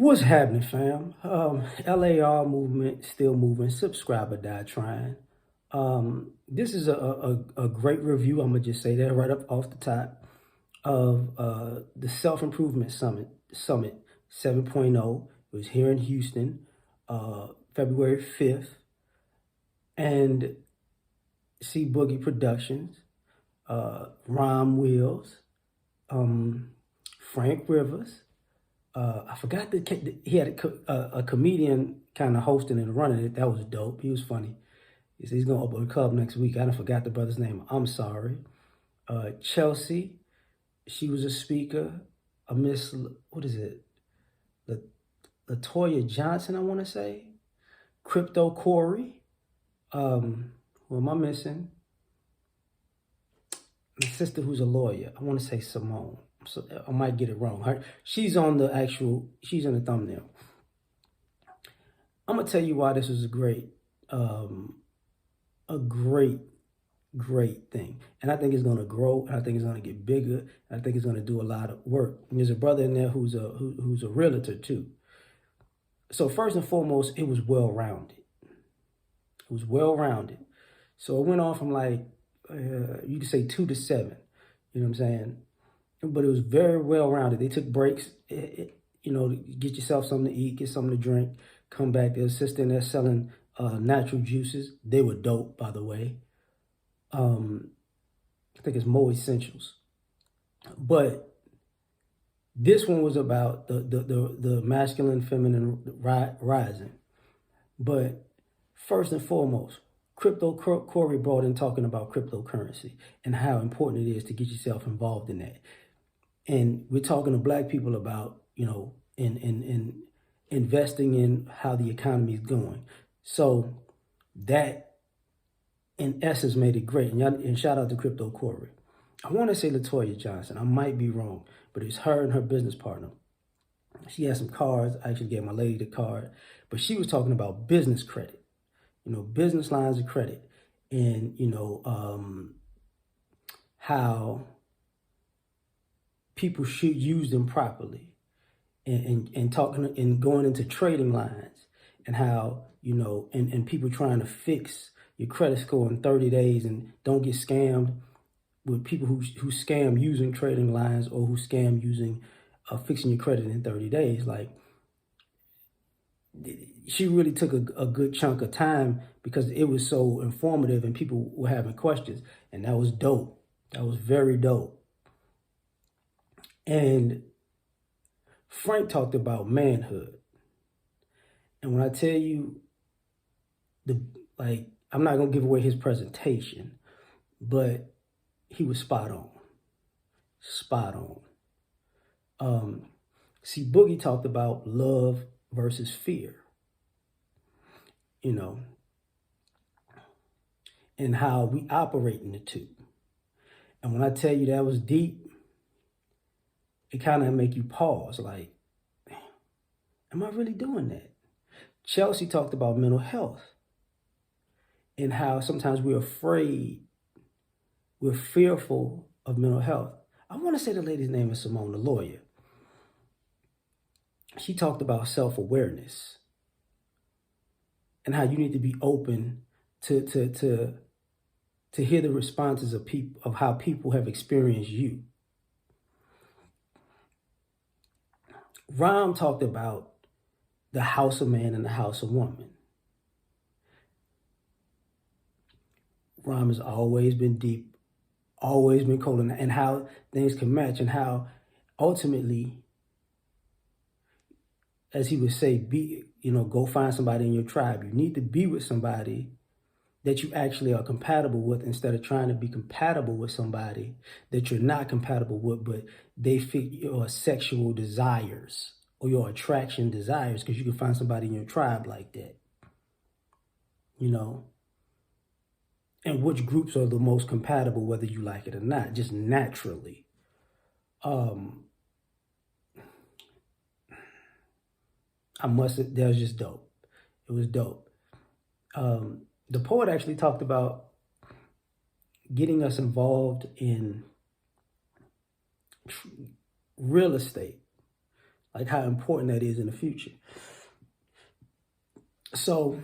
What's happening, fam? L.A.R movement still moving. Subscriber die trying. This is a great review. I'm gonna just say that right up off the top of the Self Improvement Summit 7.0. It was here in Houston, February 5th, and C Boogie Productions, Rhyme Wheels, Frank Rivers. I forgot that he had a comedian kind of hosting and running it. That was dope. He was funny. He said he's going to open a club next week. I forgot the brother's name. I'm sorry. Chelsea, she was a speaker. Miss, what is it? Latoya Johnson, I want to say. Crypto Corey. Who am I missing? My sister who's a lawyer. I want to say Simone. So I might get it wrong. She's in the thumbnail. I'm gonna tell you why this was a great thing. And I think it's gonna grow, and I think it's gonna get bigger, and I think it's gonna do a lot of work. And there's a brother in there who's a realtor too. So first and foremost, it was well-rounded. It was well-rounded. So it went on from like, you could say 2 to 7. You know what I'm saying? But it was very well-rounded. They took breaks, get yourself something to eat, get something to drink, come back. There's a sister in there selling natural juices. They were dope, by the way. I think it's Mo Essentials. But this one was about the masculine, feminine rising. But first and foremost, Crypto Corey brought in talking about cryptocurrency and how important it is to get yourself involved in that. And we're talking to Black people about, in investing in how the economy is going. So that, in essence, made it great. And shout out to Crypto Corey. I want to say Latoya Johnson. I might be wrong, but it's her and her business partner. She had some cards. I actually gave my lady the card. But she was talking about business credit, business lines of credit. And, how people should use them properly, and talking and going into trading lines, and how, and people trying to fix your credit score in 30 days and don't get scammed with people who scam using trading lines, or who scam using fixing your credit in 30 days. Like, she really took a good chunk of time because it was so informative and people were having questions, and that was dope. That was very dope. And Frank talked about manhood. And when I tell you, I'm not going to give away his presentation, but he was spot on. Spot on. See, Boogie talked about love versus fear, and how we operate in the two. And when I tell you that was deep, it kind of make you pause, like, am I really doing that? Chelsea talked about mental health and how sometimes we're afraid, we're fearful of mental health. I want to say the lady's name is Simone, the lawyer. She talked about self-awareness and how you need to be open to hear the responses of people, of how people have experienced you. Ram talked about the house of man and the house of woman. Ram has always been deep, always been cold, and how things can match, and how ultimately, as he would say, go find somebody in your tribe. You need to be with somebody that you actually are compatible with, instead of trying to be compatible with somebody that you're not compatible with, but they fit your sexual desires or your attraction desires, because you can find somebody in your tribe like that, and which groups are the most compatible, whether you like it or not, just naturally. That was just dope. It was dope. The poet actually talked about getting us involved in real estate, like how important that is in the future. So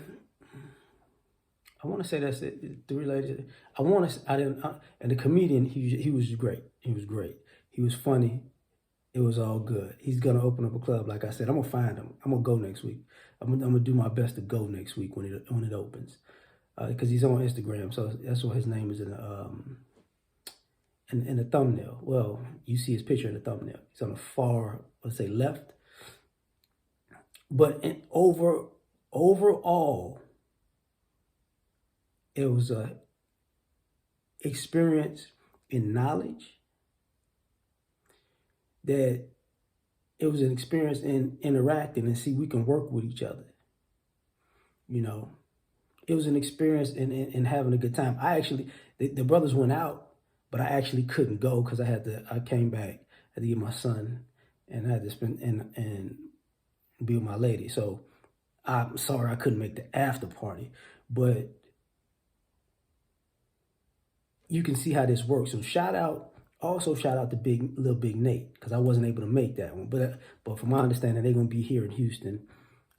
I want to say that's it. The related. I want to. I didn't. And the comedian, he was great. He was great. He was funny. It was all good. He's gonna open up a club. Like I said, I'm gonna find him. I'm gonna go next week. I'm gonna do my best to go next week when it opens, because he's on Instagram. So that's what his name is in the thumbnail. Well, you see his picture in the thumbnail. He's on the far, let's say, left. But overall, it was a experience in knowledge, that it was an experience in interacting and see we can work with each other. You know, it was an experience in having a good time. I actually, the brothers went out, but I actually couldn't go because I came back, had to get my son, and I had to spend and be with my lady. So I'm sorry I couldn't make the after party, but you can see how this works. So shout out to Little Big Nate, because I wasn't able to make that one. But from my understanding, they're gonna be here in Houston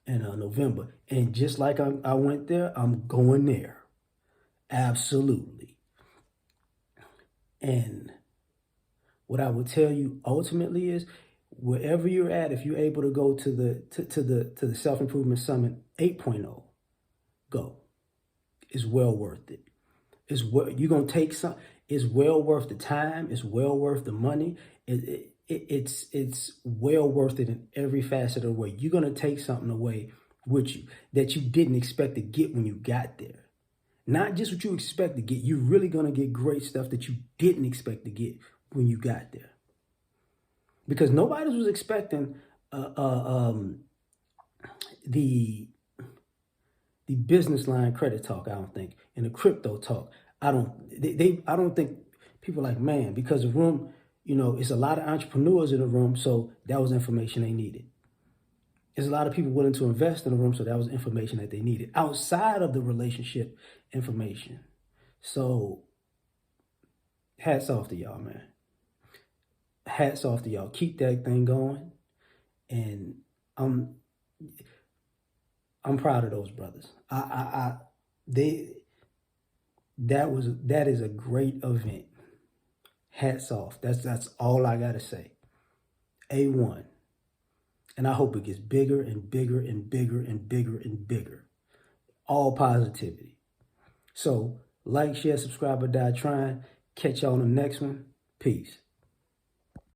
in November. And just like I went there, I'm going there. Absolutely. And what I would tell you ultimately is, wherever you're at, if you're able to go to the Self-Improvement Summit 8.0, go. It's well worth it. You're gonna take some. It's well worth the time. It's well worth the money. It's well worth it in every facet of the way. You're gonna take something away with you that you didn't expect to get when you got there. Not just what you expect to get. You're really gonna get great stuff that you didn't expect to get when you got there. Because nobody was expecting the business line credit talk, I don't think, and the crypto talk. I don't think people are like, man, because the room, it's a lot of entrepreneurs in the room, so that was information they needed. There's a lot of people willing to invest in the room, so that was information that they needed outside of the relationship information. So hats off to y'all, man. Hats off to y'all. Keep that thing going. And I'm proud of those brothers. That is a great event. Hats off. That's all I gotta say. A1. And I hope it gets bigger and bigger and bigger and bigger and bigger. All positivity. So like, share, subscribe, or die trying. Catch y'all on the next one. Peace.